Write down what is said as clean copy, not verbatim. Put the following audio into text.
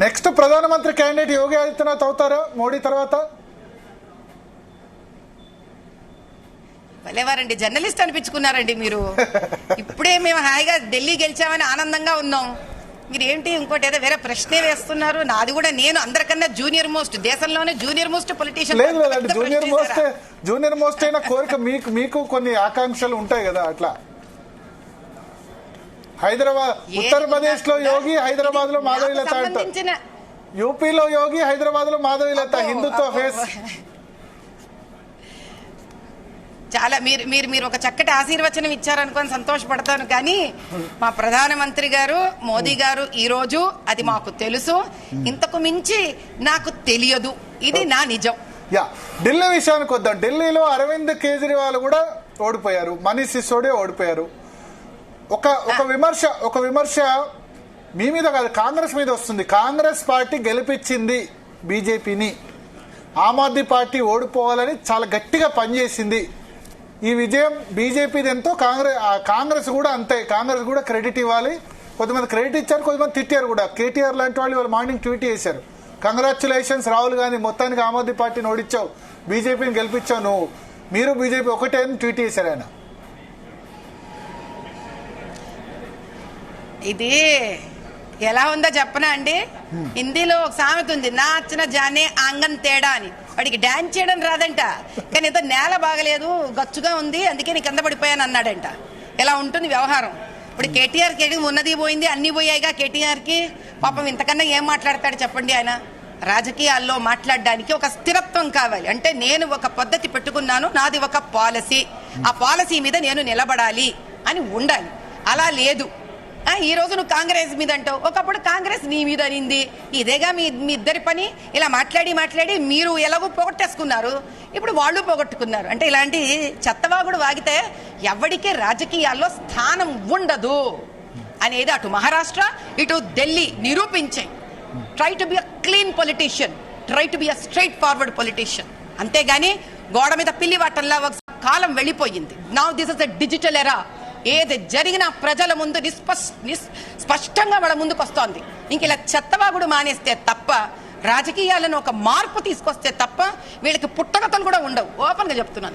Next ప్రధానమంత్రి candidate Yogi Adityanath అవుతారా మోడీ తర్వాత? భలేవారండి, జర్నలిస్ట్ అనిపించుకున్నారండి మీరు. ఇప్పుడే మేము హాయిగా ఢిల్లీ గెలిచామని ఆనందంగా ఉన్నాం, మీరు ఏంటి ఇంకోటి ఏదో వేరే ప్రశ్నే వేస్తున్నారు. నాది కూడా, నేను అందరికన్నా జూనియర్ మోస్ట్, దేశంలోనే జూనియర్ మోస్ట్ పొలిటీషియన్. లేదు లేదండి, జూనియర్ మోస్ట్ అయిన కోరిక మీకు కొన్ని ఆకాంక్షలు ఉంటాయి కదా. అట్లా హైదరాబాద్, ఉత్తరప్రదేశ్ లో యోగి, హైదరాబాద్ లో మాధవీలత అంటారు. యూపీలో యోగి, హైదరాబాద్ లో మాధవీలత, హిందుత్వ ఫేస్. చాలా మీరు ఒక చక్కటి ఆశీర్వచనం ఇచ్చారనుకొని సంతోషపడతాను. కానీ మా ప్రధానమంత్రి గారు మోదీ గారు ఈ రోజు, అది మాకు తెలుసు, ఇంతకు మించి నాకు తెలియదు, ఇది నా నిజం. ఢిల్లీ విషయానికి వద్దాం. ఢిల్లీలో అరవింద్ కేజ్రీవాల్ కూడా ఓడిపోయారు, మనీష్ సిసోడియా ఓడిపోయారు. ఒక విమర్శ మీ మీద కాదు, కాంగ్రెస్ మీద వస్తుంది. కాంగ్రెస్ పార్టీ గెలిపించింది బీజేపీని, ఆమ్ ఆద్మీ పార్టీ ఓడిపోవాలని చాలా గట్టిగా పనిచేసింది. ఈ విజయం బీజేపీది ఎంతో కాంగ్రెస్ కూడా అంతే. కాంగ్రెస్ కూడా క్రెడిట్ ఇవ్వాలి. కొంతమంది క్రెడిట్ ఇచ్చారు, కొంతమంది తిట్టారు కూడా. కేటీఆర్ లాంటి వాళ్ళు మార్నింగ్ ట్వీట్ చేశారు, కంగ్రాచులేషన్స్ రాహుల్ గాంధీ, మొత్తానికి ఆమ్ ఆద్మీ పార్టీని ఓడించావు, బీజేపీని గెలిపించావు నువ్వు, మీరు బీజేపీ ఒకటే అని ట్వీట్ చేశారు ఆయన. ఇది ఎలా ఉందో చెప్పనా అండి, హిందీలో ఒక సామెత ఉంది, నాచిన జానే ఆంగన్ తేడా అని. వాడికి డాన్స్ చేయడం రాదంట, కానీ ఏదో నేల బాగలేదు, గచ్చుగా ఉంది, అందుకే నేను కింద పడిపోయాను అన్నాడంట. ఎలా ఉంటుంది వ్యవహారం. ఇప్పుడు కేటీఆర్కి ఉన్నది పోయింది, అన్ని పోయాయిగా కేటీఆర్కి. పాపం ఇంతకన్నా ఏం మాట్లాడతాడు చెప్పండి. ఆయన రాజకీయాల్లో మాట్లాడడానికి ఒక స్థిరత్వం కావాలి. అంటే నేను ఒక పద్ధతి పెట్టుకున్నాను, నాది ఒక పాలసీ, ఆ పాలసీ మీద నేను నిలబడాలి అని ఉండాలి. అలా లేదు. ఈ రోజు నువ్వు కాంగ్రెస్ మీద అంటావు, ఒకప్పుడు కాంగ్రెస్ నీ మీద అనింది. ఇదేగా మీ ఇద్దరి పని. ఇలా మాట్లాడి మీరు ఎలాగో పోగొట్టేసుకున్నారు, ఇప్పుడు వాళ్ళు పోగొట్టుకున్నారు. అంటే ఇలాంటి చెత్తవాగుడు వాగితే ఎవరికి రాజకీయాల్లో స్థానం ఉండదు అనేది అటు మహారాష్ట్ర ఇటు ఢిల్లీ నిరూపించాయి. Try to be a clean politician, try to be a straightforward politician. అంతేగాని గోడ మీద పిల్లి వాటంలా ఒక కాలం వెళ్ళిపోయింది. Now this is a digital era. ఏది జరిగినా ప్రజల ముందు స్పష్టంగా వాళ్ళ ముందుకు వస్తోంది. ఇంక ఇలా చెత్తవాగుడు మానేస్తే తప్ప, రాజకీయాలను ఒక మార్పు తీసుకొస్తే తప్ప వీళ్ళకి పుట్టగతలు కూడా ఉండవు. ఓపెన్ గా చెప్తున్నాను.